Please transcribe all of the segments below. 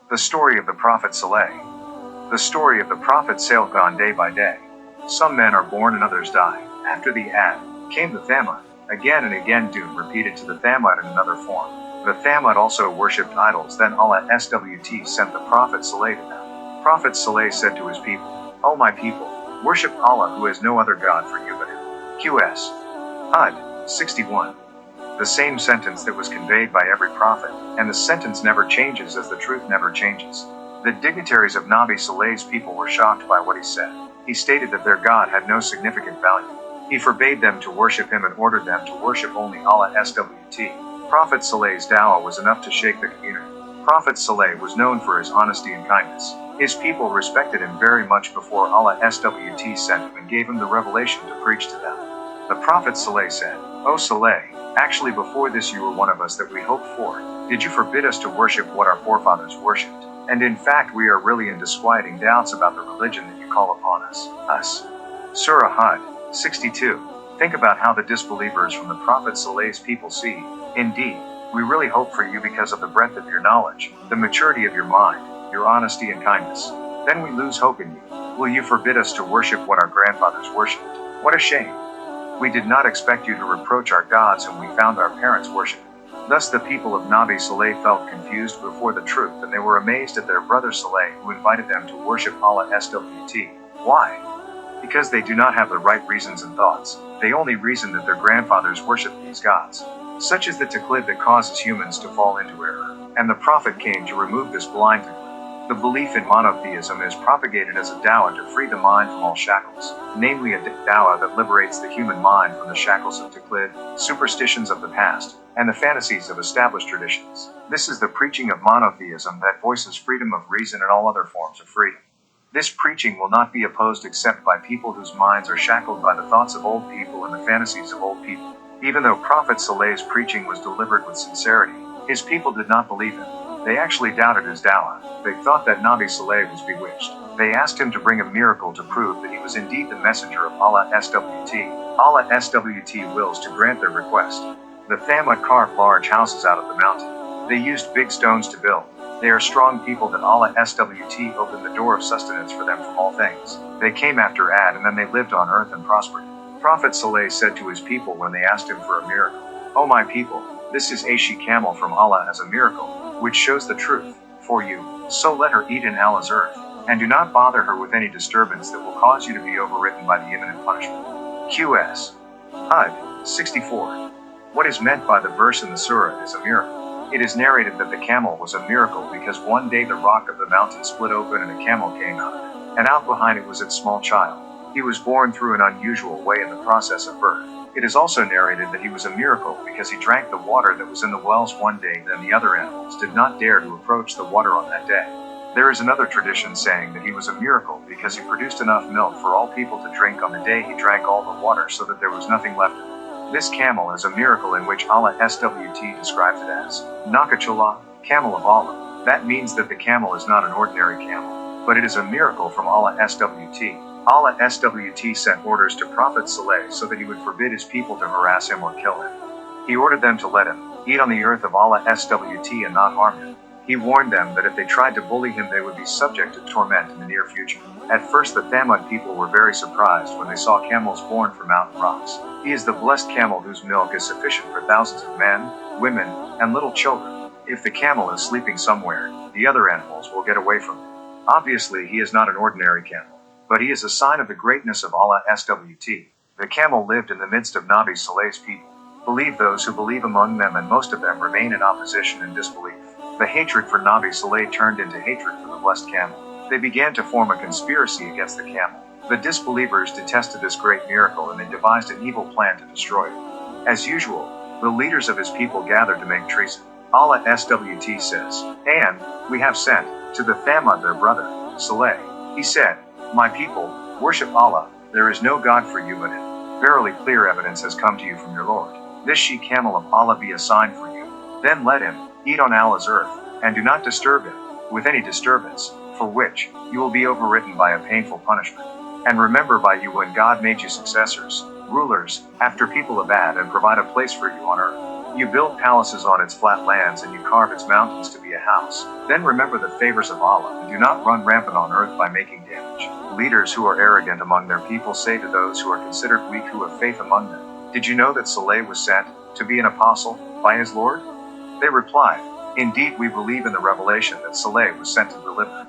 The story of the Prophet Saleh. The story of the Prophet Saleh gone day by day. Some men are born and others die. After the Ad, came the Thamud. Again and again doom repeated to the Thamud in another form. The Thamud also worshipped idols. Then Allah SWT sent the Prophet Saleh to them. Prophet Saleh said to his people, O my people, worship Allah who has no other God for you but Him. QS. Hud. 61. The same sentence that was conveyed by every prophet, and the sentence never changes as the truth never changes. The dignitaries of Nabi Saleh's people were shocked by what he said. He stated that their God had no significant value. He forbade them to worship him and ordered them to worship only Allah SWT. Prophet Saleh's dawah was enough to shake the community. Prophet Saleh was known for his honesty and kindness. His people respected him very much before Allah SWT sent him and gave him the revelation to preach to them. The Prophet Saleh said, O Saleh, actually before this you were one of us that we hoped for. Did you forbid us to worship what our forefathers worshipped? And in fact we are really in disquieting doubts about the religion that you call upon us. Surah Hud. 62. Think about how the disbelievers from the Prophet Saleh's people see. Indeed, we really hope for you because of the breadth of your knowledge, the maturity of your mind, your honesty and kindness. Then we lose hope in you. Will you forbid us to worship what our grandfathers worshipped? What a shame. We did not expect you to reproach our gods whom we found our parents worshiping. Thus the people of Nabi Saleh felt confused before the truth, and they were amazed at their brother Saleh who invited them to worship Allah SWT. Why? Because they do not have the right reasons and thoughts. They only reason that their grandfathers worshipped these gods. Such is the taqlid that causes humans to fall into error. And the Prophet came to remove this blind taqlid. The belief in monotheism is propagated as a dawah to free the mind from all shackles, namely a dawah that liberates the human mind from the shackles of taqlid, superstitions of the past, and the fantasies of established traditions. This is the preaching of monotheism that voices freedom of reason and all other forms of freedom. This preaching will not be opposed except by people whose minds are shackled by the thoughts of old people and the fantasies of old people. Even though Prophet Saleh's preaching was delivered with sincerity, his people did not believe him. They actually doubted his dawah. They thought that Nabi Saleh was bewitched. They asked him to bring a miracle to prove that he was indeed the messenger of Allah SWT. Allah SWT wills to grant their request. The Thamud carved large houses out of the mountain. They used big stones to build. They are strong people that Allah SWT opened the door of sustenance for them from all things. They came after Ad and then they lived on earth and prospered. Prophet Saleh said to his people when they asked him for a miracle, O my people, this is a she-camel from Allah as a miracle, which shows the truth for you, so let her eat in Allah's earth, and do not bother her with any disturbance that will cause you to be overwritten by the imminent punishment. QS. Hud. 64. What is meant by the verse in the surah is a miracle. It is narrated that the camel was a miracle because one day the rock of the mountain split open and a camel came out of it, and out behind it was its small child. He was born through an unusual way in the process of birth. It is also narrated that he was a miracle because he drank the water that was in the wells one day, then the other animals did not dare to approach the water on that day. There is another tradition saying that he was a miracle because he produced enough milk for all people to drink on the day he drank all the water so that there was nothing left of it. This camel is a miracle in which Allah SWT describes it as Nakachullah, camel of Allah. That means that the camel is not an ordinary camel, but it is a miracle from Allah SWT. Allah SWT sent orders to Prophet Saleh so that he would forbid his people to harass him or kill him. He ordered them to let him eat on the earth of Allah SWT and not harm him. He warned them that if they tried to bully him they would be subject to torment in the near future. At first the Thamud people were very surprised when they saw camels born from mountain rocks. He is the blessed camel whose milk is sufficient for thousands of men, women, and little children. If the camel is sleeping somewhere, the other animals will get away from him. Obviously he is not an ordinary camel, but he is a sign of the greatness of Allah SWT. The camel lived in the midst of Nabi Saleh's people. Believe those who believe among them, and most of them remain in opposition and disbelief. The hatred for Nabi Saleh turned into hatred for the blessed camel. They began to form a conspiracy against the camel. The disbelievers detested this great miracle and they devised an evil plan to destroy it. As usual, the leaders of his people gathered to make treason. Allah SWT says, and we have sent to the Thamud their brother, Saleh. He said, My people, worship Allah, there is no God for you but Him. Verily clear evidence has come to you from your Lord. This she-camel of Allah be a sign for you. Then let him eat on Allah's earth, and do not disturb him with any disturbance, for which you will be overwritten by a painful punishment. And remember by you when God made you successors, rulers, after people of Ad, and provide a place for you on earth. You build palaces on its flat lands and you carve its mountains to be a house. Then remember the favors of Allah and do not run rampant on earth by making damage. Leaders who are arrogant among their people say to those who are considered weak who have faith among them, "Did you know that Saleh was sent to be an apostle by his Lord?" They replied, "Indeed we believe in the revelation that Saleh was sent to deliver."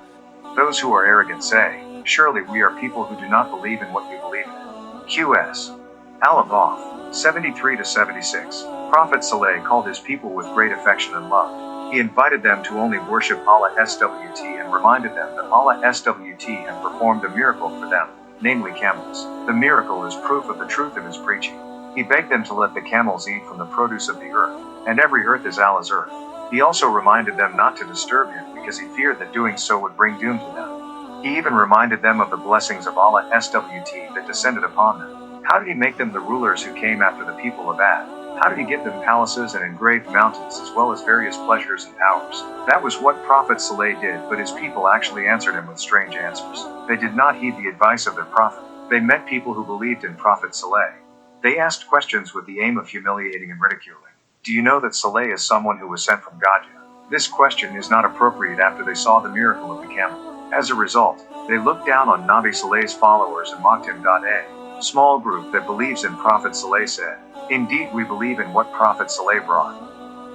Those who are arrogant say, "Surely we are people who do not believe in what you believe in." QS. Al-Abaf, 73-76. Prophet Saleh called his people with great affection and love. He invited them to only worship Allah SWT and reminded them that Allah SWT had performed a miracle for them, namely camels. The miracle is proof of the truth of his preaching. He begged them to let the camels eat from the produce of the earth, and every earth is Allah's earth. He also reminded them not to disturb him because he feared that doing so would bring doom to them. He even reminded them of the blessings of Allah SWT that descended upon them. How did he make them the rulers who came after the people of Ad? How did he give them palaces and engraved mountains as well as various pleasures and powers? That was what Prophet Saleh did, but his people actually answered him with strange answers. They did not heed the advice of their prophet. They met people who believed in Prophet Saleh. They asked questions with the aim of humiliating and ridiculing. Do you know that Saleh is someone who was sent from God? This question is not appropriate after they saw the miracle of the camel. As a result, they looked down on Nabi Saleh's followers and mocked him. A small group that believes in Prophet Saleh said, "Indeed we believe in what Prophet Saleh brought."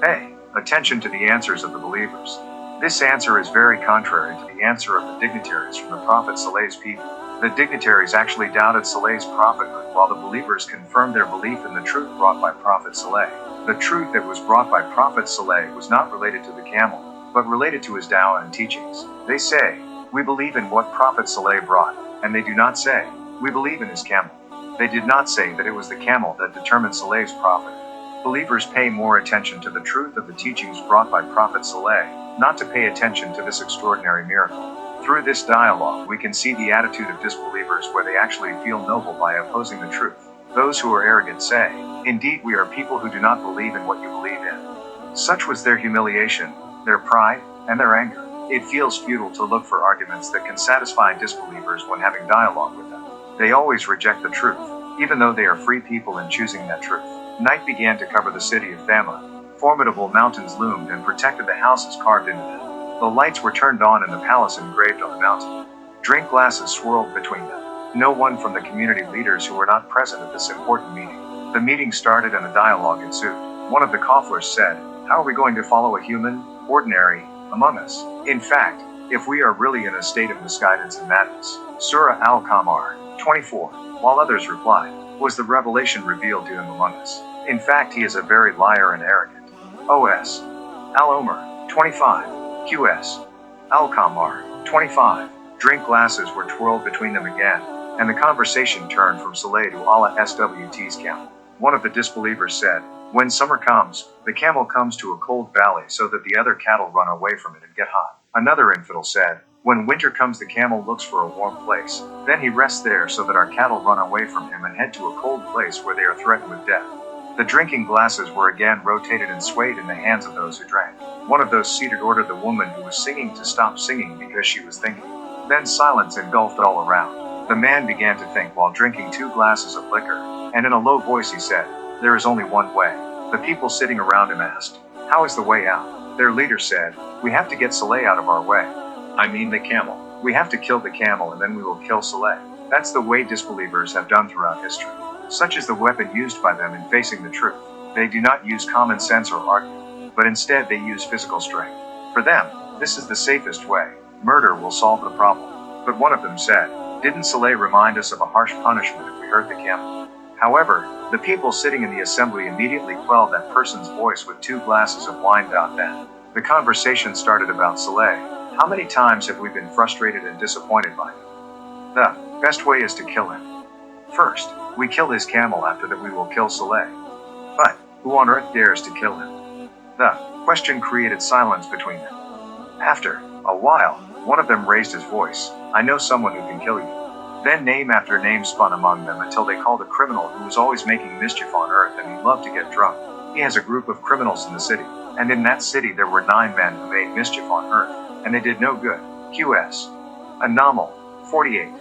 Pay attention to the answers of the believers. This answer is very contrary to the answer of the dignitaries from the Prophet Saleh's people. The dignitaries actually doubted Saleh's prophethood, while the believers confirmed their belief in the truth brought by Prophet Saleh. The truth that was brought by Prophet Saleh was not related to the camel, but related to his dawah and teachings. They say, "We believe in what Prophet Saleh brought," and they do not say, "We believe in his camel." They did not say that it was the camel that determined Saleh's prophethood. Believers pay more attention to the truth of the teachings brought by Prophet Saleh, not to pay attention to this extraordinary miracle. Through this dialogue, we can see the attitude of disbelievers where they actually feel noble by opposing the truth. Those who are arrogant say, "Indeed we are people who do not believe in what you believe in." Such was their humiliation, their pride, and their anger. It feels futile to look for arguments that can satisfy disbelievers when having dialogue with them. They always reject the truth, even though they are free people in choosing that truth. Night began to cover the city of Thamud. Formidable mountains loomed and protected the houses carved into them. The lights were turned on in the palace engraved on the mountain. Drink glasses swirled between them. No one from the community leaders who were not present at this important meeting. The meeting started and a dialogue ensued. One of the Kaffirs said, "How are we going to follow a human, ordinary, among us? In fact, if we are really in a state of misguidance and madness." Surah Al-Qamar, 24. While others replied, "Was the revelation revealed to him among us? In fact he is a very liar and arrogant." OS. Al-Omar, 25. QS. Al-Qamar, 25. Drink glasses were twirled between them again, and the conversation turned from Saleh to Allah SWT's camel. One of the disbelievers said, "When summer comes, the camel comes to a cold valley so that the other cattle run away from it and get hot." Another infidel said, "When winter comes the camel looks for a warm place, then he rests there so that our cattle run away from him and head to a cold place where they are threatened with death." The drinking glasses were again rotated and swayed in the hands of those who drank. One of those seated ordered the woman who was singing to stop singing because she was thinking. Then silence engulfed all around. The man began to think while drinking 2 glasses of liquor, and in a low voice he said, "There is only one way." The people sitting around him asked, "How is the way out?" Their leader said, "We have to get Saleh out of our way. I mean the camel. We have to kill the camel and then we will kill Saleh." That's the way disbelievers have done throughout history. Such is the weapon used by them in facing the truth. They do not use common sense or argument, but instead they use physical strength. For them, this is the safest way. Murder will solve the problem. But one of them said, "Didn't Saleh remind us of a harsh punishment if we hurt the camel?" However, the people sitting in the assembly immediately quelled that person's voice with 2 glasses of wine. Then, the conversation started about Saleh. How many times have we been frustrated and disappointed by him? The best way is to kill him. First, we kill his camel, after that we will kill Saleh. But, who on earth dares to kill him? The question created silence between them. After a while, one of them raised his voice, "I know someone who can kill you." Then name after name spun among them until they called a criminal who was always making mischief on earth and he loved to get drunk. He has a group of criminals in the city, and in that city there were 9 men who made mischief on earth, and they did no good. QS. Anomal, 48.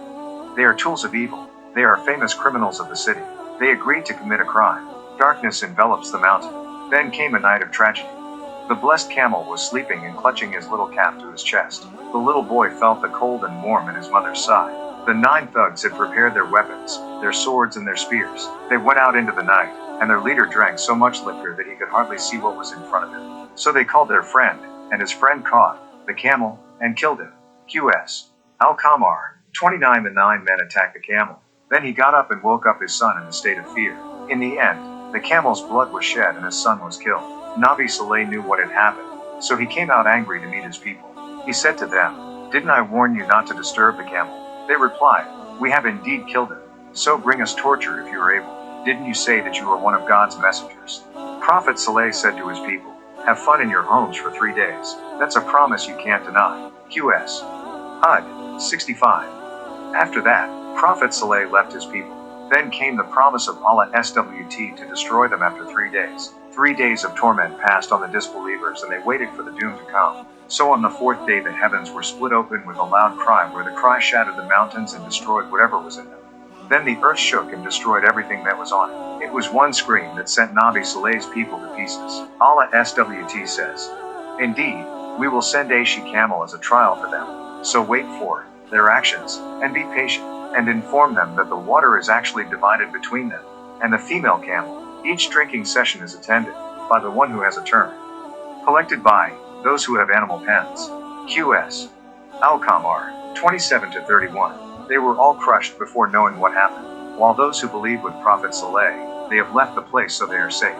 They are tools of evil. They are famous criminals of the city. They agreed to commit a crime. Darkness envelops the mountain. Then came a night of tragedy. The blessed camel was sleeping and clutching his little calf to his chest. The little boy felt the cold and warm at his mother's side. The 9 thugs had prepared their weapons, their swords and their spears. They went out into the night, and their leader drank so much liquor that he could hardly see what was in front of him. So they called their friend, and his friend caught the camel and killed him. QS. Al-Qamar, 29. The 9 men attacked the camel. Then he got up and woke up his son in a state of fear. In the end, the camel's blood was shed and his son was killed. Nabi Saleh knew what had happened, so he came out angry to meet his people. He said to them, "Didn't I warn you not to disturb the camel?" They replied, "We have indeed killed him. So bring us torture if you are able. Didn't you say that you are one of God's messengers?" Prophet Saleh said to his people, "Have fun in your homes for 3 days. That's a promise you can't deny." QS. Hud. 65. After that, Prophet Saleh left his people. Then came the promise of Allah SWT to destroy them after 3 days. 3 days of torment passed on the disbelievers and they waited for the doom to come. So on the 4th day the heavens were split open with a loud cry where the cry shattered the mountains and destroyed whatever was in them. Then the earth shook and destroyed everything that was on it. It was one scream that sent Nabi Saleh's people to pieces. Allah SWT says, "Indeed, we will send a she-camel as a trial for them. So wait for their actions, and be patient, and inform them that the water is actually divided between them and the female camel. Each drinking session is attended by the one who has a turn. Collected by those who have animal pens." QS. Al-Qamar. 27-31. They were all crushed before knowing what happened. While those who believe with Prophet Saleh, they have left the place so they are safe.